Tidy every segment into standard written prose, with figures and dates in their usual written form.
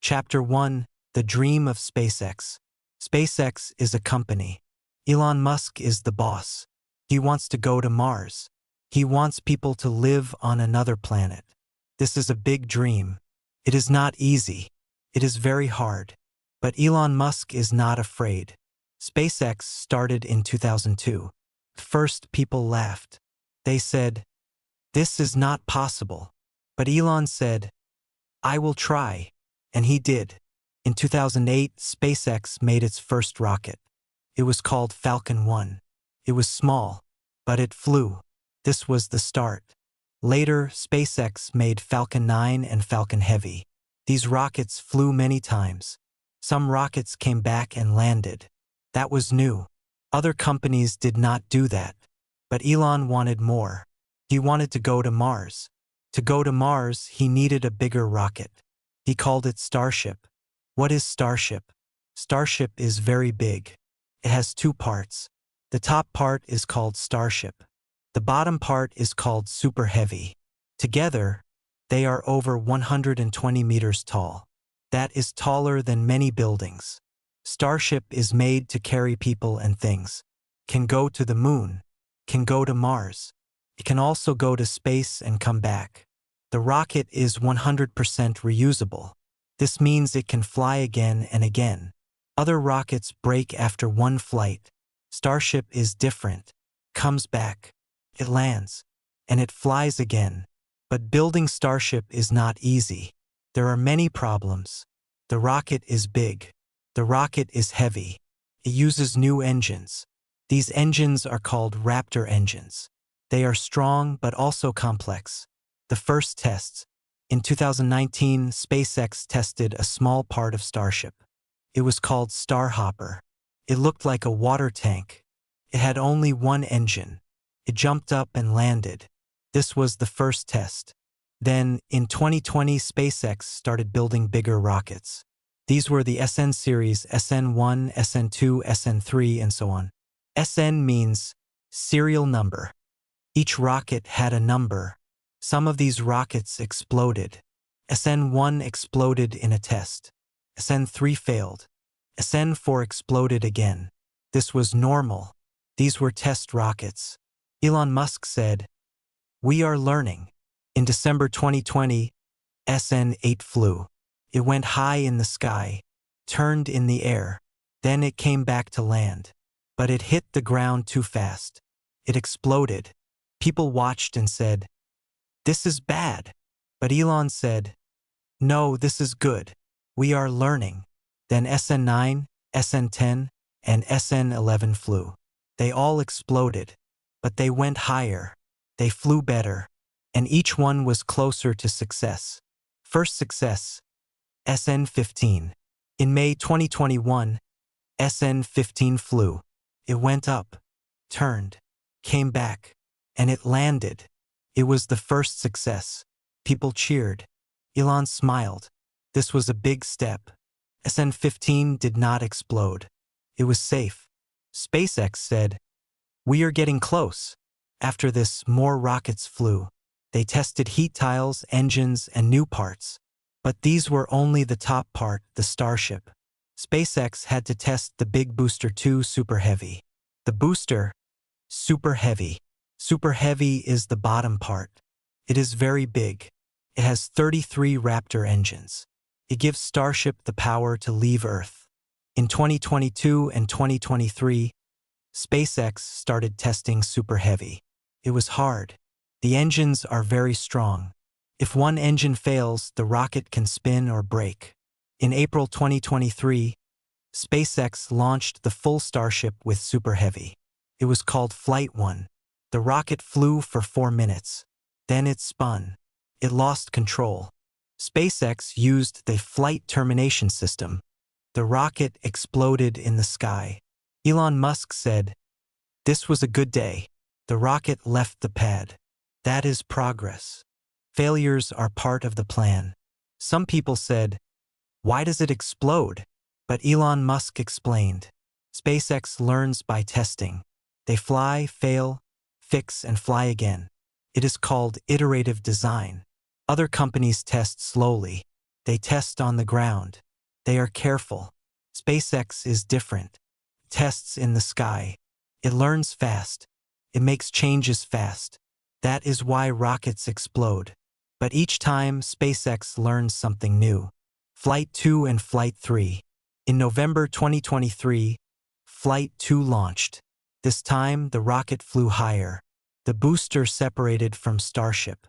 Chapter 1: The Dream of SpaceX. SpaceX is a company. Elon Musk is the boss. He wants to go to Mars. He wants people to live on another planet. This is a big dream. It is not easy. It is very hard. But Elon Musk is not afraid. SpaceX started in 2002. First, people laughed. They said, "This is not possible." But Elon said, "I will try." And he did. In 2008, SpaceX made its first rocket. It was called Falcon 1. It was small, but it flew. This was the start. Later, SpaceX made Falcon 9 and Falcon Heavy. These rockets flew many times. Some rockets came back and landed. That was new. Other companies did not do that. But Elon wanted more. He wanted to go to Mars. To go to Mars, he needed a bigger rocket. He called it Starship. What is Starship? Starship is very big. It has two parts. The top part is called Starship. The bottom part is called Super Heavy. Together, they are over 120 meters tall. That is taller than many buildings. Starship is made to carry people and things. Can go to the moon. Can go to Mars. It can also go to space and come back. The rocket is 100% reusable. This means it can fly again and again. Other rockets break after one flight. Starship is different. Comes back. It lands. And it flies again. But building Starship is not easy. There are many problems. The rocket is big. The rocket is heavy. It uses new engines. These engines are called Raptor engines. They are strong but also complex. The first tests. In 2019, SpaceX tested a small part of Starship. It was called Starhopper. It looked like a water tank. It had only one engine. It jumped up and landed. This was the first test. Then, in 2020, SpaceX started building bigger rockets. These were the SN series, SN1, SN2, SN3, and so on. SN means serial number. Each rocket had a number. Some of these rockets exploded. SN1 exploded in a test. SN3 failed. SN4 exploded again. This was normal. These were test rockets. Elon Musk said, "We are learning." In December 2020, SN8 flew. It went high in the sky, turned in the air. Then it came back to land. But it hit the ground too fast. It exploded. People watched and said, "This is bad." But Elon said, "No, this is good. We are learning." Then SN9, SN10, and SN11 flew. They all exploded, but they went higher. They flew better, and each one was closer to success. First success, SN15. In May 2021, SN15 flew. It went up, turned, came back, and it landed. It was the first success. People cheered. Elon smiled. This was a big step. SN15 did not explode. It was safe. SpaceX said, "We are getting close." After this, more rockets flew. They tested heat tiles, engines, and new parts. But these were only the top part, the Starship. SpaceX had to test the big booster 2 Super Heavy. The booster, Super Heavy. Super Heavy is the bottom part. It is very big. It has 33 Raptor engines. It gives Starship the power to leave Earth. In 2022 and 2023, SpaceX started testing Super Heavy. It was hard. The engines are very strong. If one engine fails, the rocket can spin or break. In April 2023, SpaceX launched the full Starship with Super Heavy. It was called Flight 1. The rocket flew for 4 minutes. Then it spun. It lost control. SpaceX used the flight termination system. The rocket exploded in the sky. Elon Musk said, "This was a good day. The rocket left the pad. That is progress. Failures are part of the plan." Some people said, "Why does it explode?" But Elon Musk explained, SpaceX learns by testing. They fly, fail, fix, and fly again. It is called iterative design. Other companies test slowly. They test on the ground. They are careful. SpaceX is different. Tests in the sky. It learns fast. It makes changes fast. That is why rockets explode. But each time, SpaceX learns something new. Flight 2 and Flight 3. In November 2023, Flight 2 launched. This time, the rocket flew higher. The booster separated from Starship.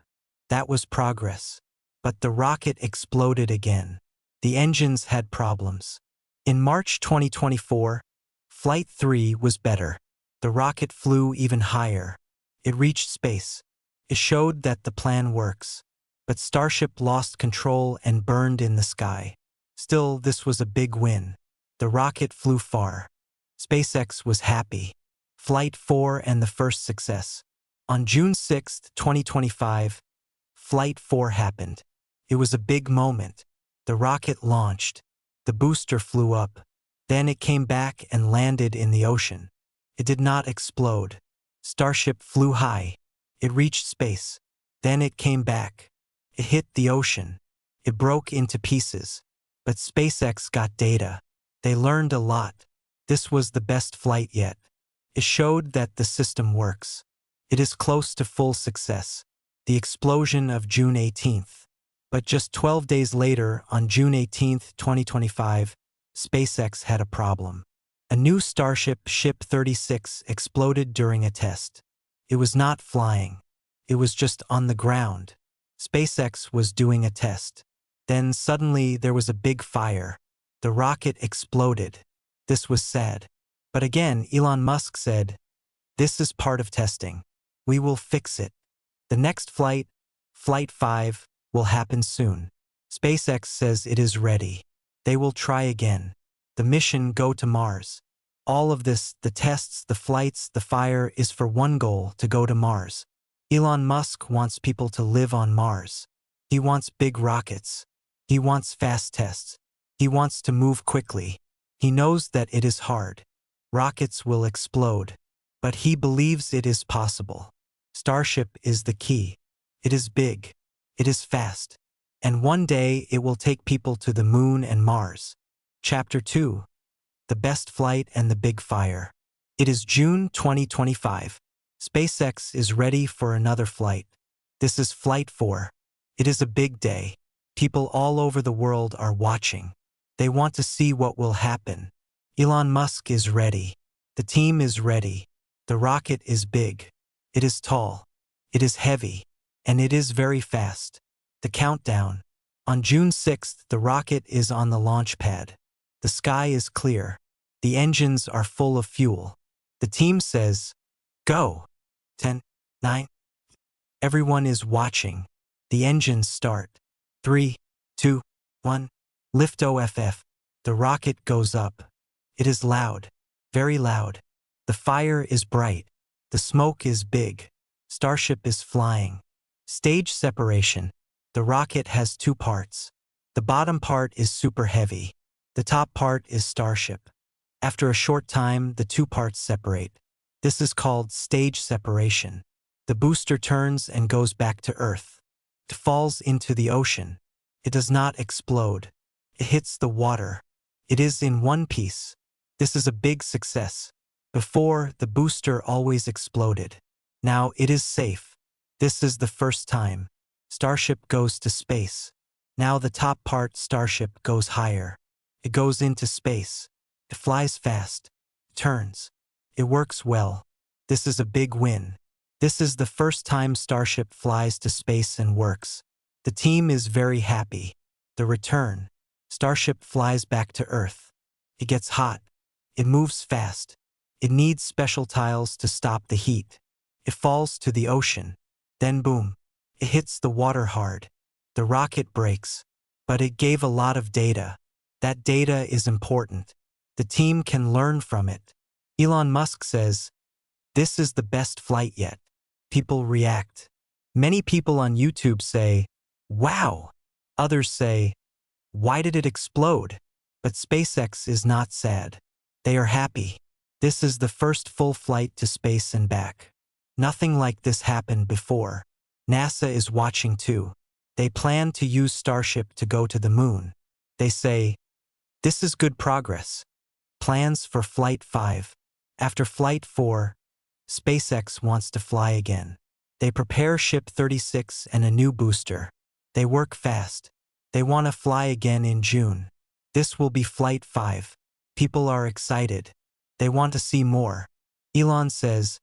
That was progress. But the rocket exploded again. The engines had problems. In March 2024, Flight 3 was better. The rocket flew even higher. It reached space. It showed that the plan works. But Starship lost control and burned in the sky. Still, this was a big win. The rocket flew far. SpaceX was happy. Flight 4 and the first success. On June 6, 2025, Flight 4 happened. It was a big moment. The rocket launched. The booster flew up. Then it came back and landed in the ocean. It did not explode. Starship flew high. It reached space. Then it came back. It hit the ocean. It broke into pieces. But SpaceX got data. They learned a lot. This was the best flight yet. It showed that the system works. It is close to full success. The explosion of June 18th. But just 12 days later, on June 18, 2025, SpaceX had a problem. A new Starship Ship 36 exploded during a test. It was not flying. It was just on the ground. SpaceX was doing a test. Then suddenly there was a big fire. The rocket exploded. This was sad. But again, Elon Musk said, "This is part of testing. We will fix it." The next flight, Flight 5, will happen soon. SpaceX says it is ready. They will try again. The mission go to Mars. All of this, the tests, the flights, the fire, is for one goal, to go to Mars. Elon Musk wants people to live on Mars. He wants big rockets. He wants fast tests. He wants to move quickly. He knows that it is hard. Rockets will explode. But he believes it is possible. Starship is the key. It is big. It is fast. And one day it will take people to the moon and Mars. Chapter 2. The Best Flight and the Big Fire. It is June 2025. SpaceX is ready for another flight. This is Flight 4. It is a big day. People all over the world are watching. They want to see what will happen. Elon Musk is ready. The team is ready. The rocket is big. It is tall. It is heavy. And it is very fast. The countdown. On June 6th, the rocket is on the launch pad. The sky is clear. The engines are full of fuel. The team says, "Go." 10, 9. Everyone is watching. The engines start. 3, 2, 1. Lift off. The rocket goes up. It is loud. Very loud. The fire is bright. The smoke is big. Starship is flying. Stage separation. The rocket has two parts. The bottom part is super heavy. The top part is Starship. After a short time, the two parts separate. This is called stage separation. The booster turns and goes back to Earth. It falls into the ocean. It does not explode. It hits the water. It is in one piece. This is a big success. Before, the booster always exploded. Now it is safe. This is the first time. Starship goes to space. Now the top part Starship goes higher. It goes into space. It flies fast. It turns. It works well. This is a big win. This is the first time Starship flies to space and works. The team is very happy. The return. Starship flies back to Earth. It gets hot. It moves fast. It needs special tiles to stop the heat. It falls to the ocean. Then boom. It hits the water hard. The rocket breaks. But it gave a lot of data. That data is important. The team can learn from it. Elon Musk says, "This is the best flight yet." People react. Many people on YouTube say, "Wow." Others say, "Why did it explode?" But SpaceX is not sad. They are happy. This is the first full flight to space and back. Nothing like this happened before. NASA is watching too. They plan to use Starship to go to the moon. They say, "This is good progress." Plans for Flight 5. After Flight 4, SpaceX wants to fly again. They prepare Ship 36 and a new booster. They work fast. They want to fly again in June. This will be Flight 5. People are excited. They want to see more. Elon says,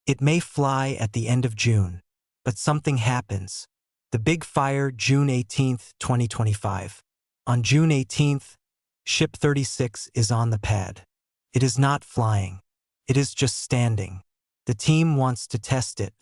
it may fly at the end of June. But something happens. The big fire, June 18, 2025. On June 18, Ship 36 is on the pad. It is not flying. It is just standing. The team wants to test it.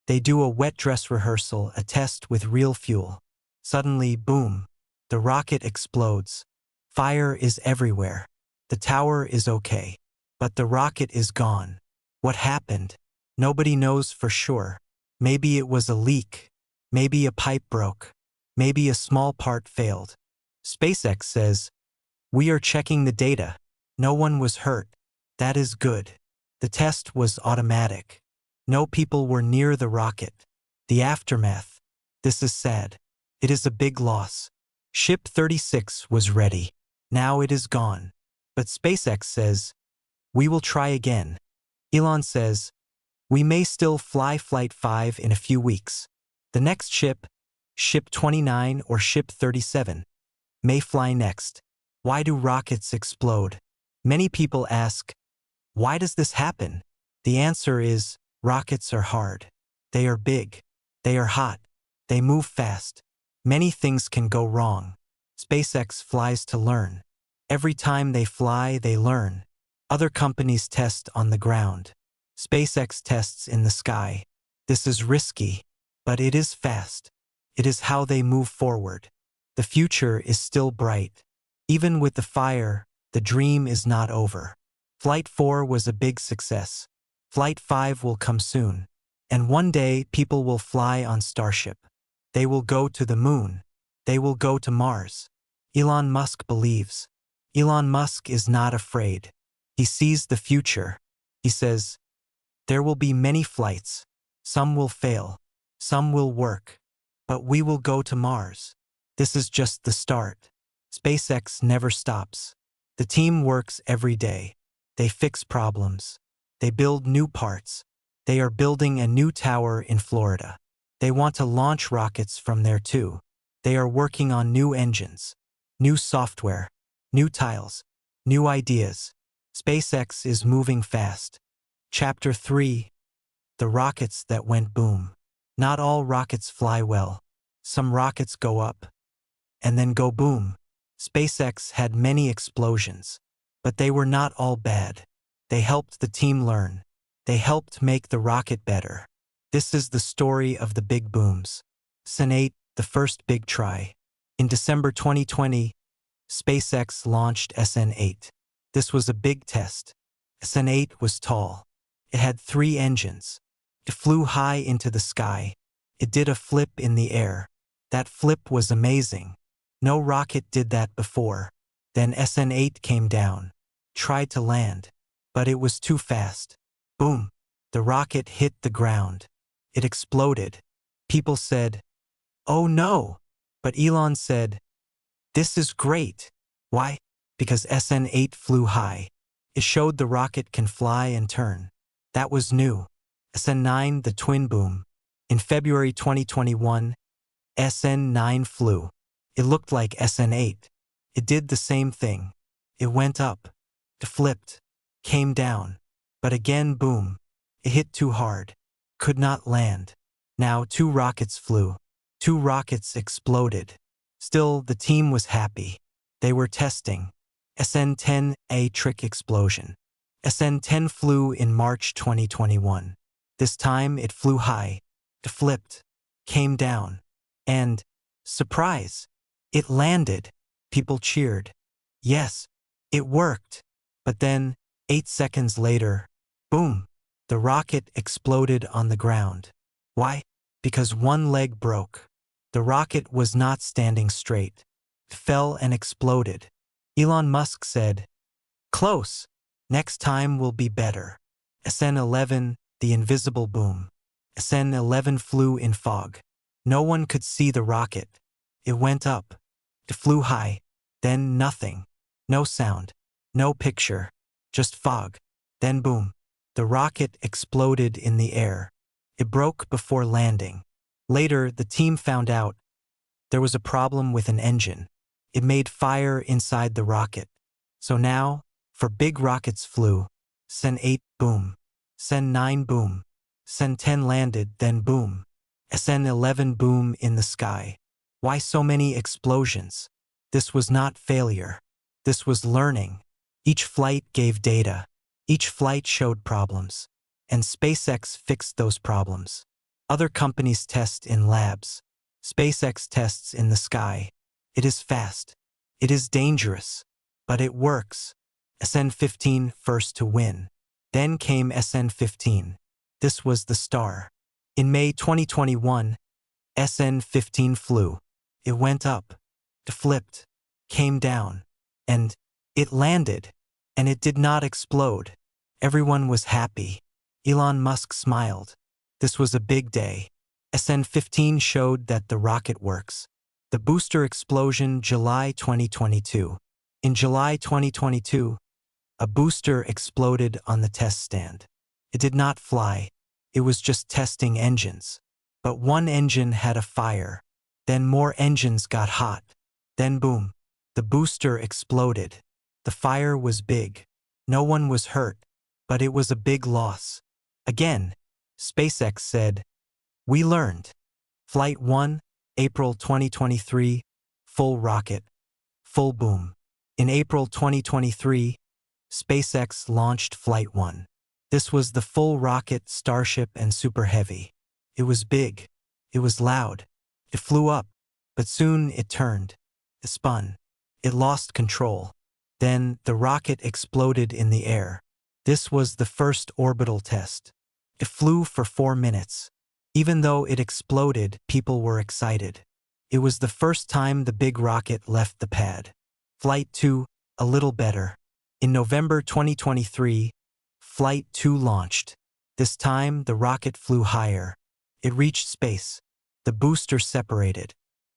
They do a wet dress rehearsal, a test with real fuel. Suddenly, boom, the rocket explodes. Fire is everywhere. The tower is okay. But the rocket is gone. What happened? Nobody knows for sure. Maybe it was a leak. Maybe a pipe broke. Maybe a small part failed. SpaceX says, "We are checking the data. No one was hurt. That is good." The test was automatic. No people were near the rocket. The aftermath. This is sad. It is a big loss. Ship 36 was ready. Now it is gone. But SpaceX says, "We will try again." Elon says, "We may still fly Flight 5 in a few weeks. The next ship, Ship 29 or Ship 37, may fly next." Why do rockets explode? Many people ask, why does this happen? The answer is, rockets are hard. They are big. They are hot. They move fast. Many things can go wrong. SpaceX flies to learn. Every time they fly, they learn. Other companies test on the ground. SpaceX tests in the sky. This is risky, but it is fast. It is how they move forward. The future is still bright. Even with the fire, the dream is not over. Flight 4 was a big success. Flight 5 will come soon. And one day, people will fly on Starship. They will go to the moon. They will go to Mars. Elon Musk believes. Elon Musk is not afraid. He sees the future. He says, there will be many flights. Some will fail. Some will work. But we will go to Mars. This is just the start. SpaceX never stops. The team works every day. They fix problems. They build new parts. They are building a new tower in Florida. They want to launch rockets from there too. They are working on new engines, new software, new tiles, new ideas. SpaceX is moving fast. Chapter 3. The rockets that went boom. Not all rockets fly well. Some rockets go up and then go boom. SpaceX had many explosions, but they were not all bad. They helped the team learn. They helped make the rocket better. This is the story of the big booms. SN8, the first big try. In December 2020, SpaceX launched SN8. This was a big test. SN8 was tall. It had 3 engines. It flew high into the sky. It did a flip in the air. That flip was amazing. No rocket did that before. Then SN8 came down, tried to land, but it was too fast. Boom! The rocket hit the ground. It exploded. People said, "Oh no!" But Elon said, "This is great." Why? Because SN8 flew high. It showed the rocket can fly and turn. That was new. SN9, the twin boom. In February 2021, SN9 flew. It looked like SN8. It did the same thing. It went up. It flipped. Came down. But again, boom. It hit too hard. Could not land. Now 2 rockets flew. 2 rockets exploded. Still, the team was happy. They were testing. SN10, a trick explosion. SN10 flew in March 2021. This time it flew high. It flipped. Came down. And, surprise! It landed. People cheered. Yes, it worked. But then, 8 seconds later, boom! The rocket exploded on the ground. Why? Because one leg broke. The rocket was not standing straight. It fell and exploded. Elon Musk said, "Close. Next time will be better." SN11, the invisible boom. SN11 flew in fog. No one could see the rocket. It went up. It flew high. Then nothing. No sound. No picture. Just fog. Then boom. The rocket exploded in the air. It broke before landing. Later, the team found out there was a problem with an engine. It made fire inside the rocket. So now, for big rockets flew. Sen 8, boom. Sen 9, boom. Sen 10 landed, then boom. Sen 11, boom in the sky. Why so many explosions? This was not failure. This was learning. Each flight gave data. Each flight showed problems. And SpaceX fixed those problems. Other companies test in labs. SpaceX tests in the sky. It is fast. It is dangerous. But it works. SN15 first to win. Then came SN15. This was the star. In May 2021, SN15 flew. It went up. It flipped. Came down. And it landed. And it did not explode. Everyone was happy. Elon Musk smiled. This was a big day. SN15 showed that the rocket works. The booster explosion, July 2022. In July 2022, a booster exploded on the test stand. It did not fly. It was just testing engines. But one engine had a fire. Then more engines got hot. Then boom. The booster exploded. The fire was big. No one was hurt. But it was a big loss. Again, SpaceX said, "We learned." Flight 1, April 2023, full rocket, full boom. In April 2023, SpaceX launched Flight 1. This was the full rocket, Starship and Super Heavy. It was big. It was loud. It flew up. But soon it turned. It spun. It lost control. Then the rocket exploded in the air. This was the first orbital test. It flew for 4 minutes. Even though it exploded, people were excited. It was the first time the big rocket left the pad. Flight 2, a little better. In November 2023, Flight 2 launched. This time, the rocket flew higher. It reached space. The booster separated.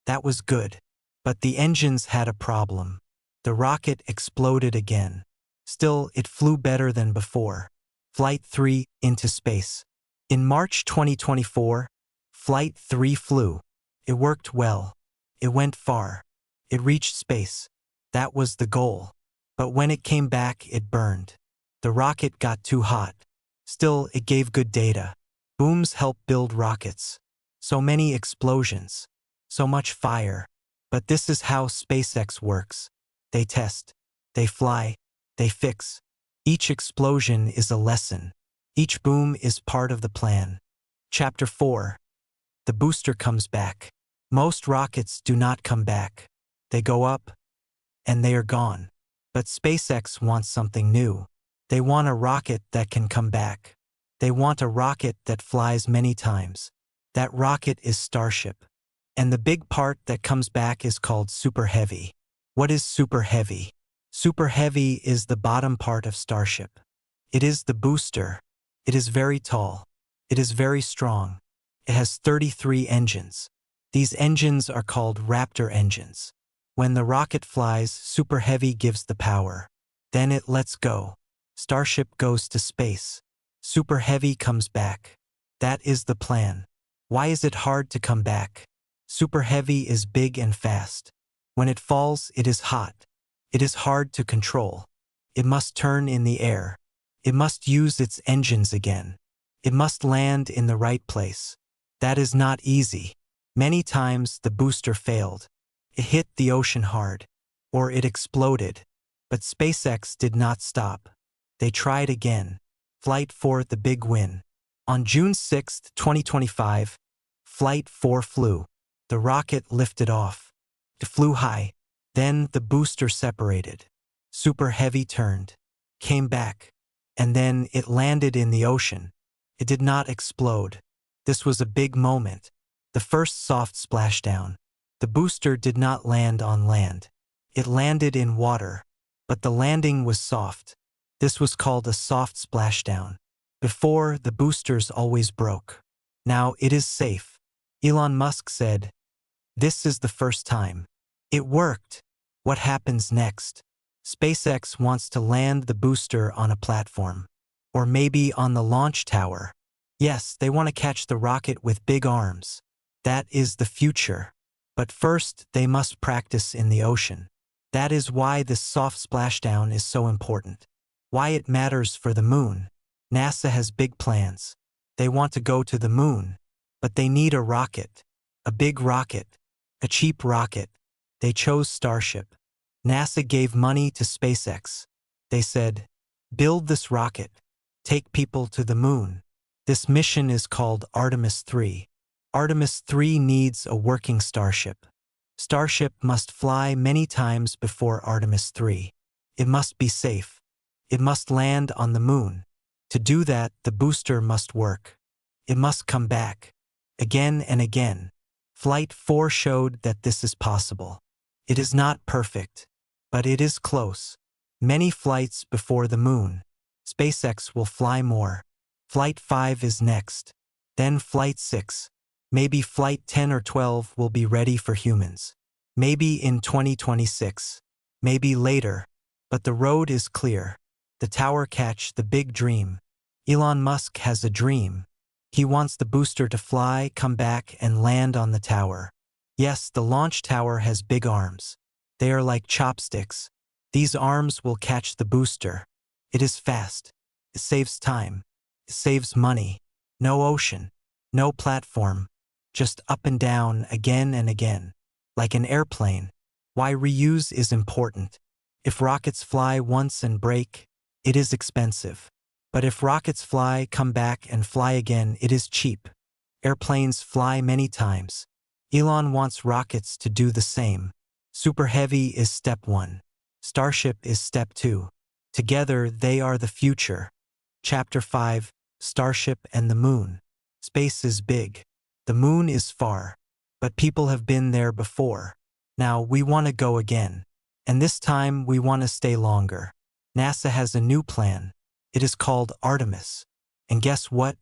That was good. But the engines had a problem. The rocket exploded again. Still, it flew better than before. Flight 3, into space. In March 2024, Flight 3 flew. It worked well. It went far. It reached space. That was the goal. But when it came back, it burned. The rocket got too hot. Still, it gave good data. Booms help build rockets. So many explosions. So much fire. But this is how SpaceX works. They test. They fly. They fix. Each explosion is a lesson. Each boom is part of the plan. Chapter 4. The booster comes back. Most rockets do not come back. They go up, and they are gone. But SpaceX wants something new. They want a rocket that can come back. They want a rocket that flies many times. That rocket is Starship. And the big part that comes back is called Super Heavy. What is Super Heavy? Super Heavy is the bottom part of Starship. It is the booster. It is very tall. It is very strong. It has 33 engines. These engines are called Raptor engines. When the rocket flies, Super Heavy gives the power. Then it lets go. Starship goes to space. Super Heavy comes back. That is the plan. Why is it hard to come back? Super Heavy is big and fast. When it falls, it is hot. It is hard to control. It must turn in the air. It must use its engines again. It must land in the right place. That is not easy. Many times the booster failed. It hit the ocean hard. Or it exploded. But SpaceX did not stop. They tried again. Flight 4, the big win. On June 6, 2025, Flight 4 flew. The rocket lifted off. It flew high. Then the booster separated. Super Heavy turned. Came back. And then it landed in the ocean. It did not explode. This was a big moment. The first soft splashdown. The booster did not land on land. It landed in water. But the landing was soft. This was called a soft splashdown. Before, the boosters always broke. Now it is safe. Elon Musk said, "This is the first time." It worked. What happens next? SpaceX wants to land the booster on a platform. Or maybe on the launch tower. Yes, they want to catch the rocket with big arms. That is the future. But first, they must practice in the ocean. That is why this soft splashdown is so important. Why it matters for the moon. NASA has big plans. They want to go to the moon. But they need a rocket. A big rocket. A cheap rocket. They chose Starship. NASA gave money to SpaceX. They said, "Build this rocket. Take people to the moon." This mission is called Artemis 3. Artemis 3 needs a working Starship. Starship must fly many times before Artemis 3. It must be safe. It must land on the moon. To do that, the booster must work. It must come back. Again and again. Flight 4 showed that this is possible. It is not perfect, but it is close. Many flights before the moon. SpaceX will fly more. Flight 5 is next. Then Flight 6. Maybe Flight 10 or 12 will be ready for humans. Maybe in 2026. Maybe later. But the road is clear. The tower catch the big dream. Elon Musk has a dream. He wants the booster to fly, come back, and land on the tower. Yes, the launch tower has big arms. They are like chopsticks. These arms will catch the booster. It is fast. It saves time. It saves money. No ocean. No platform. Just up and down again and again. Like an airplane. Why reuse is important. If rockets fly once and break, it is expensive. But if rockets fly, come back, and fly again, it is cheap. Airplanes fly many times. Elon wants rockets to do the same. Super Heavy is step 1. Starship is step 2. Together, they are the future. Chapter 5, Starship and the Moon. Space is big. The moon is far. But people have been there before. Now we want to go again. And this time we want to stay longer. NASA has a new plan. It is called Artemis. And guess what?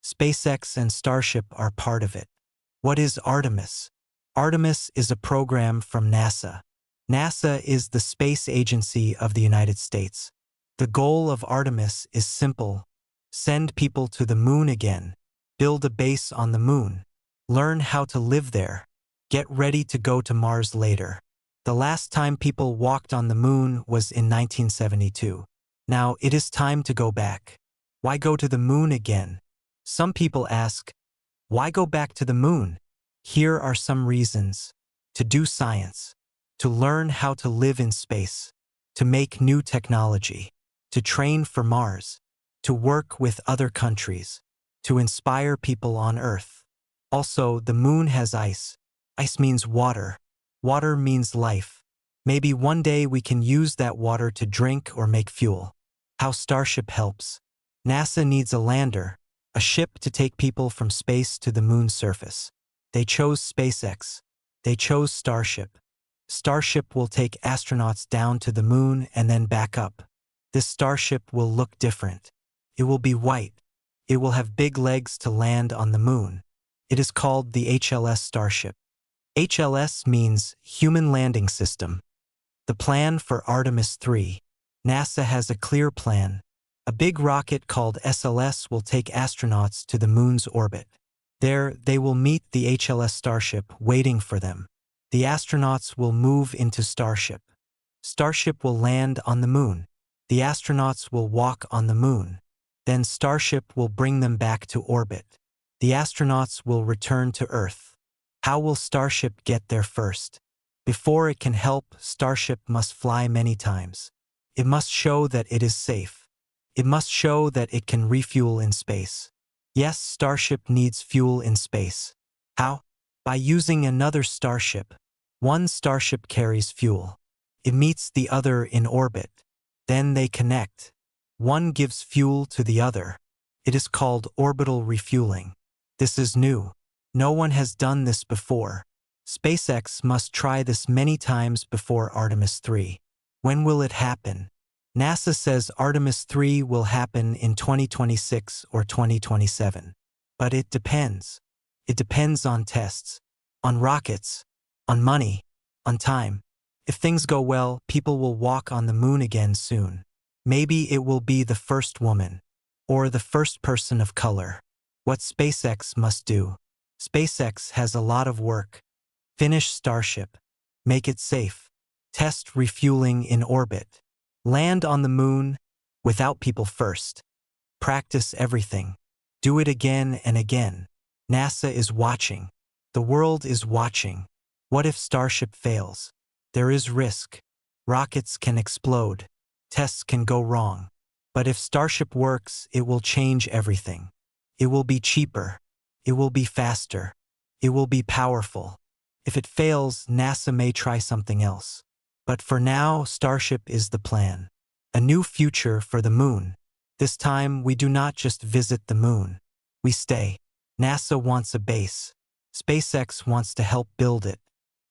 SpaceX and Starship are part of it. What is Artemis? Artemis is a program from NASA. NASA is the space agency of the United States. The goal of Artemis is simple. Send people to the moon again. Build a base on the moon. Learn how to live there. Get ready to go to Mars later. The last time people walked on the moon was in 1972. Now it is time to go back. Why go to the moon again? Some people ask, why go back to the moon? Here are some reasons. To do science. To learn how to live in space. To make new technology. To train for Mars. To work with other countries. To inspire people on Earth. Also, the moon has ice. Ice means water. Water means life. Maybe one day we can use that water to drink or make fuel. How Starship helps. NASA needs a lander, a ship to take people from space to the moon's surface. They chose SpaceX. They chose Starship. Starship will take astronauts down to the moon and then back up. This Starship will look different. It will be white. It will have big legs to land on the moon. It is called the HLS Starship. HLS means Human Landing System. The plan for Artemis 3. NASA has a clear plan. A big rocket called SLS will take astronauts to the moon's orbit. There, they will meet the HLS Starship waiting for them. The astronauts will move into Starship. Starship will land on the moon. The astronauts will walk on the moon. Then Starship will bring them back to orbit. The astronauts will return to Earth. How will Starship get there first? Before it can help, Starship must fly many times. It must show that it is safe. It must show that it can refuel in space. Yes, Starship needs fuel in space. How? By using another Starship. One Starship carries fuel. It meets the other in orbit. Then they connect. One gives fuel to the other. It is called orbital refueling. This is new. No one has done this before. SpaceX must try this many times before Artemis 3. When will it happen? NASA says Artemis 3 will happen in 2026 or 2027. But it depends. It depends on tests, on rockets, on money, on time. If things go well, people will walk on the moon again soon. Maybe it will be the first woman, or the first person of color. What SpaceX must do. SpaceX has a lot of work. Finish Starship. Make it safe. Test refueling in orbit. Land on the moon without people first. Practice everything. Do it again and again. NASA is watching. The world is watching. What if Starship fails? There is risk. Rockets can explode. Tests can go wrong. But if Starship works, it will change everything. It will be cheaper. It will be faster. It will be powerful. If it fails, NASA may try something else. But for now, Starship is the plan. A new future for the moon. This time, we do not just visit the moon. We stay. NASA wants a base. SpaceX wants to help build it.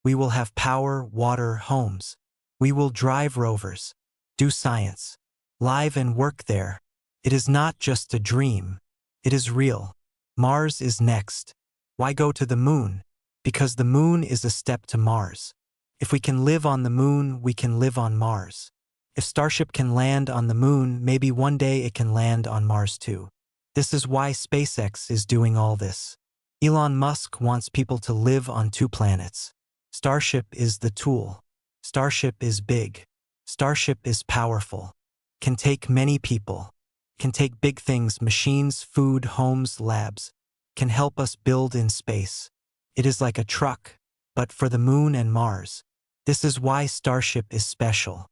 We will have power, water, homes. We will drive rovers. Do science. Live and work there. It is not just a dream. It is real. Mars is next. Why go to the moon? Because the moon is a step to Mars. If we can live on the moon, we can live on Mars. If Starship can land on the moon, maybe one day it can land on Mars too. This is why SpaceX is doing all this. Elon Musk wants people to live on 2 planets. Starship is the tool. Starship is big. Starship is powerful. Can take many people. Can take big things, machines, food, homes, labs. Can help us build in space. It is like a truck, but for the moon and Mars. This is why Starship is special.